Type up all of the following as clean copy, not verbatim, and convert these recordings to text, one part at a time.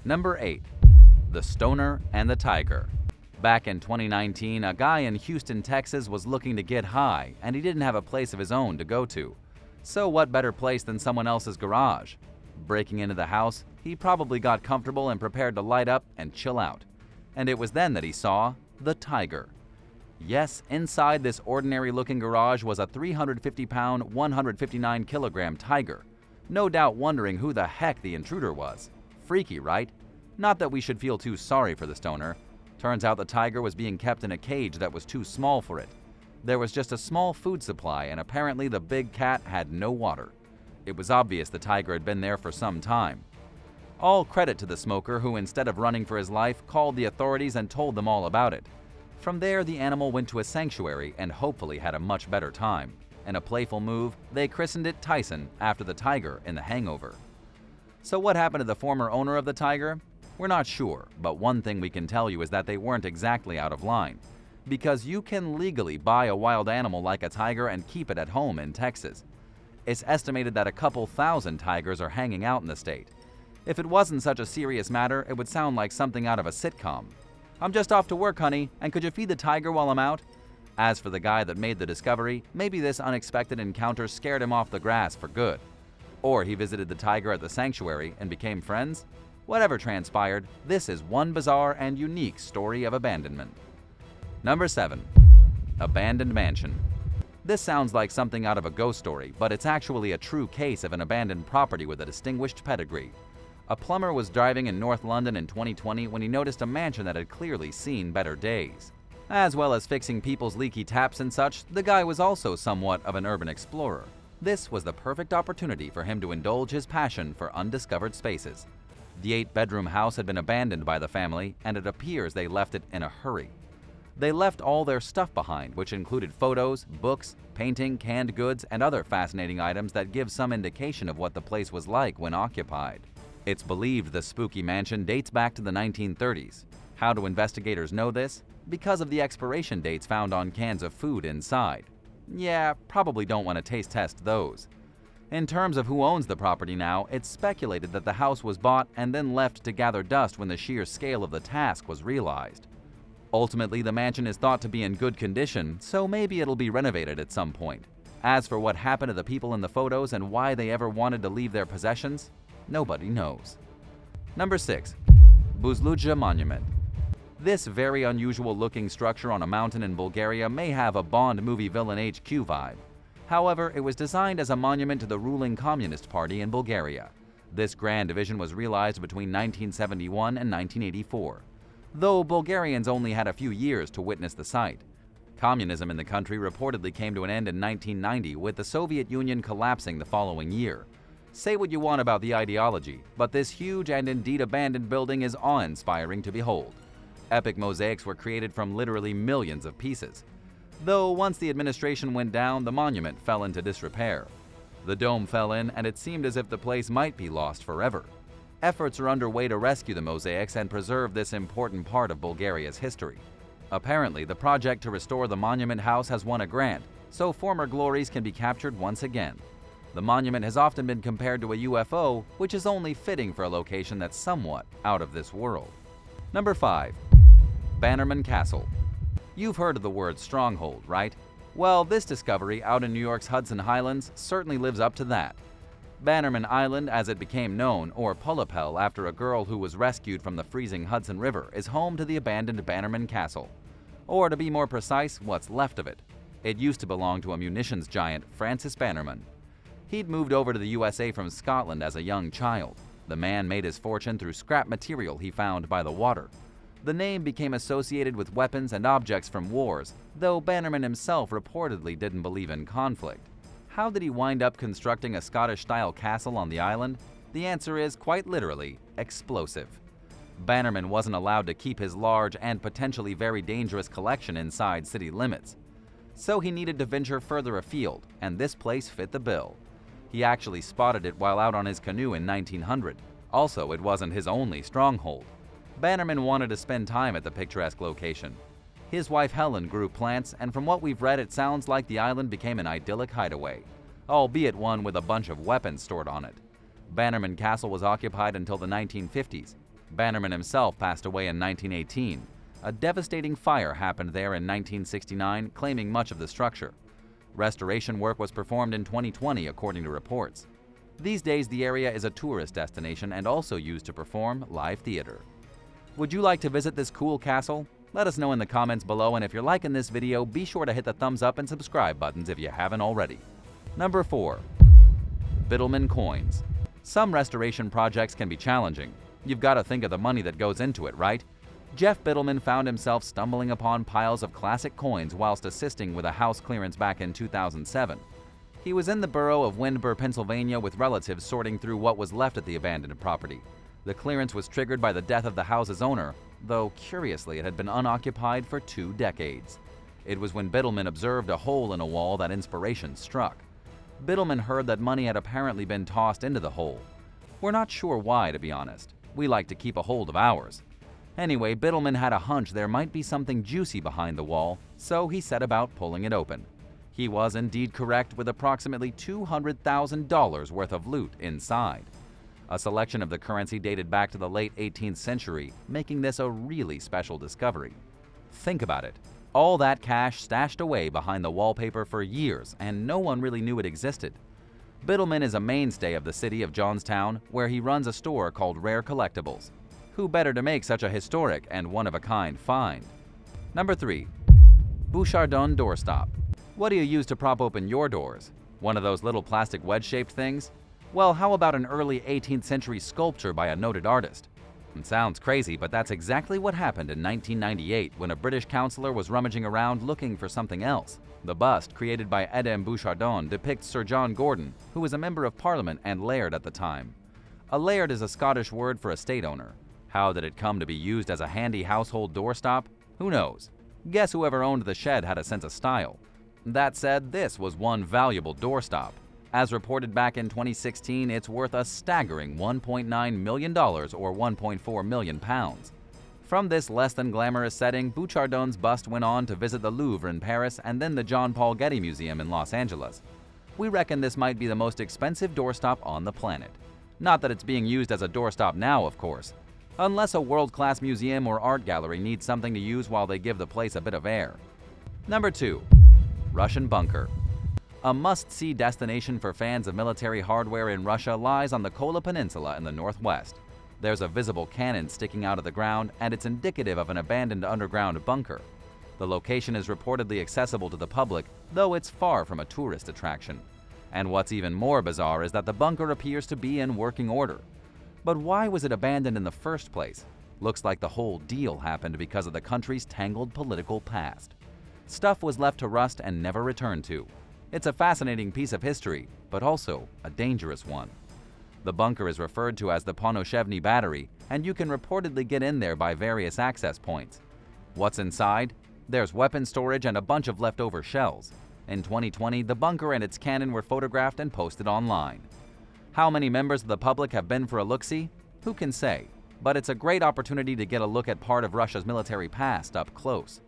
Number 8. The Stoner and the Tiger. Back in 2019, a guy in Houston, Texas was looking to get high, and he didn't have a place of his own to go to. So what better place than someone else's garage? Breaking into the house, he probably got comfortable and prepared to light up and chill out. And it was then that he saw the tiger. Yes, inside this ordinary-looking garage was a 350-pound, 159-kilogram tiger. No doubt wondering who the heck the intruder was. Freaky, right? Not that we should feel too sorry for the stoner. Turns out the tiger was being kept in a cage that was too small for it. There was just a small food supply, and apparently the big cat had no water. It was obvious the tiger had been there for some time. All credit to the smoker who, instead of running for his life, called the authorities and told them all about it. From there, the animal went to a sanctuary and hopefully had a much better time. In a playful move, they christened it Tyson after the tiger in The Hangover. So what happened to the former owner of the tiger? We're not sure, but one thing we can tell you is that they weren't exactly out of line. Because you can legally buy a wild animal like a tiger and keep it at home in Texas. It's estimated that a couple thousand tigers are hanging out in the state. If it wasn't such a serious matter, it would sound like something out of a sitcom. "I'm just off to work, honey, and could you feed the tiger while I'm out?" As for the guy that made the discovery, maybe this unexpected encounter scared him off the grass for good. Or he visited the tiger at the sanctuary and became friends. Whatever transpired, this is one bizarre and unique story of abandonment. Number 7. Abandoned Mansion. This sounds like something out of a ghost story, but it's actually a true case of an abandoned property with a distinguished pedigree. A plumber was driving in North London in 2020 when he noticed a mansion that had clearly seen better days. As well as fixing people's leaky taps and such, the guy was also somewhat of an urban explorer. This was the perfect opportunity for him to indulge his passion for undiscovered spaces. The 8-bedroom house had been abandoned by the family, and it appears they left it in a hurry. They left all their stuff behind, which included photos, books, painting, canned goods, and other fascinating items that give some indication of what the place was like when occupied. It's believed the spooky mansion dates back to the 1930s. How do investigators know this? Because of the expiration dates found on cans of food inside. Yeah, probably don't want to taste test those. In terms of who owns the property now, it's speculated that the house was bought and then left to gather dust when the sheer scale of the task was realized. Ultimately, the mansion is thought to be in good condition, so maybe it'll be renovated at some point. As for what happened to the people in the photos and why they ever wanted to leave their possessions, nobody knows. Number 6. BUZLUDZHA Monument. This very unusual-looking structure on a mountain in Bulgaria may have a Bond movie villain HQ vibe. However, it was designed as a monument to the ruling Communist Party in Bulgaria. This grand vision was realized between 1971 and 1984, though Bulgarians only had a few years to witness the sight. Communism in the country reportedly came to an end in 1990, with the Soviet Union collapsing the following year. Say what you want about the ideology, but this huge and indeed abandoned building is awe-inspiring to behold. Epic mosaics were created from literally millions of pieces. Though once the administration went down, the monument fell into disrepair. The dome fell in, and it seemed as if the place might be lost forever. Efforts are underway to rescue the mosaics and preserve this important part of Bulgaria's history. Apparently, the project to restore the monument house has won a grant, so former glories can be captured once again. The monument has often been compared to a UFO, which is only fitting for a location that's somewhat out of this world. Number 5. BANNERMAN Castle. You've heard of the word stronghold, right? Well, this discovery out in New York's Hudson Highlands certainly lives up to that. Bannerman Island, as it became known, or Pullapel after a girl who was rescued from the freezing Hudson River, is home to the abandoned Bannerman Castle. Or to be more precise, what's left of it. It used to belong to a munitions giant, Francis Bannerman. He'd moved over to the USA from Scotland as a young child. The man made his fortune through scrap material he found by the water. The name became associated with weapons and objects from wars, though Bannerman himself reportedly didn't believe in conflict. How did he wind up constructing a Scottish-style castle on the island? The answer is, quite literally, explosive. Bannerman wasn't allowed to keep his large and potentially very dangerous collection inside city limits. So he needed to venture further afield, and this place fit the bill. He actually spotted it while out on his canoe in 1900. Also, it wasn't his only stronghold. Bannerman wanted to spend time at the picturesque location. His wife Helen grew plants, and from what we've read, it sounds like the island became an idyllic hideaway, albeit one with a bunch of weapons stored on it. Bannerman Castle was occupied until the 1950s. Bannerman himself passed away in 1918. A devastating fire happened there in 1969, claiming much of the structure. Restoration work was performed in 2020, according to reports. These days, the area is a tourist destination and also used to perform live theater. Would you like to visit this cool castle? Let us know in the comments below, and if you're liking this video, be sure to hit the thumbs up and subscribe buttons if you haven't already. Number 4. BIDELMAN coins. Some restoration projects can be challenging. You've got to think of the money that goes into it, right? Jeff BIDELMAN found himself stumbling upon piles of classic coins whilst assisting with a house clearance back in 2007. He was in the borough of Windber, Pennsylvania, with relatives sorting through what was left at the abandoned property. The clearance was triggered by the death of the house's owner, though curiously it had been unoccupied for 2 decades. It was when BIDELMAN observed a hole in a wall that inspiration struck. BIDELMAN heard that money had apparently been tossed into the hole. We're not sure why, to be honest. We like to keep a hold of ours. Anyway, BIDELMAN had a hunch there might be something juicy behind the wall, so he set about pulling it open. He was indeed correct, with approximately $200,000 worth of loot inside. A selection of the currency dated back to the late 18th century, making this a really special discovery. Think about it. All that cash stashed away behind the wallpaper for years, and no one really knew it existed. BIDELMAN is a mainstay of the city of Johnstown, where he runs a store called Rare Collectibles. Who better to make such a historic and one-of-a-kind find? Number 3. BOUCHARDON doorstop. What do you use to prop open your doors? One of those little plastic wedge-shaped things? Well, how about an early 18th century sculpture by a noted artist? It sounds crazy, but that's exactly what happened in 1998 when a British councillor was rummaging around looking for something else. The bust, created by Edem Bouchardon, depicts Sir John Gordon, who was a member of Parliament and laird at the time. A laird is a Scottish word for estate owner. How did it come to be used as a handy household doorstop? Who knows? Guess whoever owned the shed had a sense of style. That said, this was one valuable doorstop. As reported back in 2016, it's worth a staggering $1.9 million or 1.4 million pounds. From this less than glamorous setting, Bouchardon's bust went on to visit the Louvre in Paris and then the John Paul Getty Museum in Los Angeles. We reckon this might be the most expensive doorstop on the planet. Not that it's being used as a doorstop now, of course. Unless a world-class museum or art gallery needs something to use while they give the place a bit of air. Number 2. Russian bunker. A must-see destination for fans of military hardware in Russia lies on the Kola Peninsula in the northwest. There's a visible cannon sticking out of the ground, and it's indicative of an abandoned underground bunker. The location is reportedly accessible to the public, though it's far from a tourist attraction. And what's even more bizarre is that the bunker appears to be in working order. But why was it abandoned in the first place? Looks like the whole deal happened because of the country's tangled political past. Stuff was left to rust and never returned to. It's a fascinating piece of history, but also a dangerous one. The bunker is referred to as the Ponoshevny Battery, and you can reportedly get in there by various access points. What's inside? There's weapon storage and a bunch of leftover shells. In 2020, the bunker and its cannon were photographed and posted online. How many members of the public have been for a look-see? Who can say? But it's a great opportunity to get a look at part of Russia's military past up close.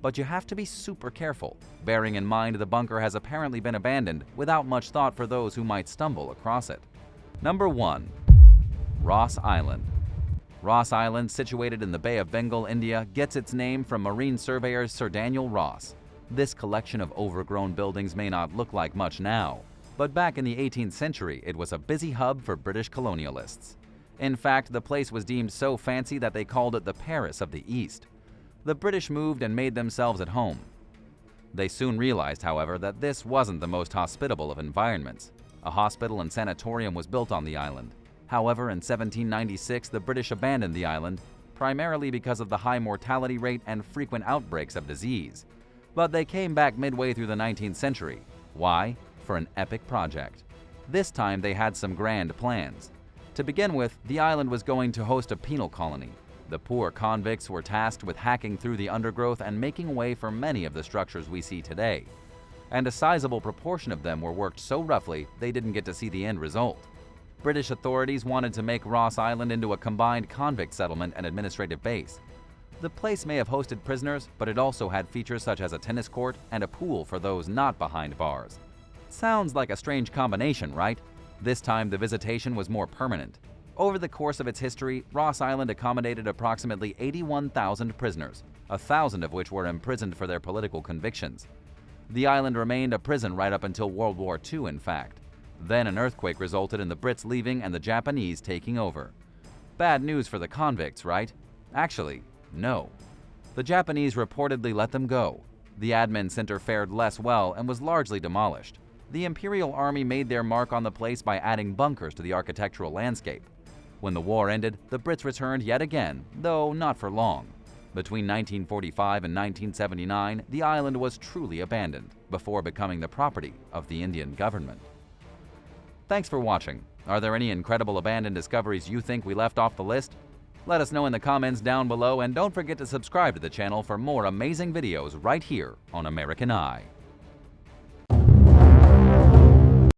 But you have to be super careful, bearing in mind the bunker has apparently been abandoned without much thought for those who might stumble across it. Number 1. Ross Island. Ross Island, situated in the Bay of Bengal, India, gets its name from marine surveyor Sir Daniel Ross. This collection of overgrown buildings may not look like much now, but back in the 18th century, it was a busy hub for British colonialists. In fact, the place was deemed so fancy that they called it the Paris of the East. The British moved and made themselves at home. They soon realized, however, that this wasn't the most hospitable of environments. A hospital and sanatorium was built on the island. However, in 1796, the British abandoned the island, primarily because of the high mortality rate and frequent outbreaks of disease. But they came back midway through the 19th century. Why? For an epic project. This time they had some grand plans. To begin with, the island was going to host a penal colony. The poor convicts were tasked with hacking through the undergrowth and making way for many of the structures we see today. And a sizable proportion of them were worked so roughly they didn't get to see the end result. British authorities wanted to make Ross Island into a combined convict settlement and administrative base. The place may have hosted prisoners, but it also had features such as a tennis court and a pool for those not behind bars. Sounds like a strange combination, right? This time the visitation was more permanent. Over the course of its history, Ross Island accommodated approximately 81,000 prisoners, 1,000 of which were imprisoned for their political convictions. The island remained a prison right up until World War II, in fact. Then an earthquake resulted in the Brits leaving and the Japanese taking over. Bad news for the convicts, right? Actually, no. The Japanese reportedly let them go. The admin center fared less well and was largely demolished. The Imperial Army made their mark on the place by adding bunkers to the architectural landscape. When the war ended, the Brits returned yet again, though not for long. Between 1945 and 1979, the island was truly abandoned, before becoming the property of the Indian government. Thanks for watching. Are there any incredible abandoned discoveries you think we left off the list? Let us know in the comments down below, and don't forget to subscribe to the channel for more amazing videos right here on American Eye.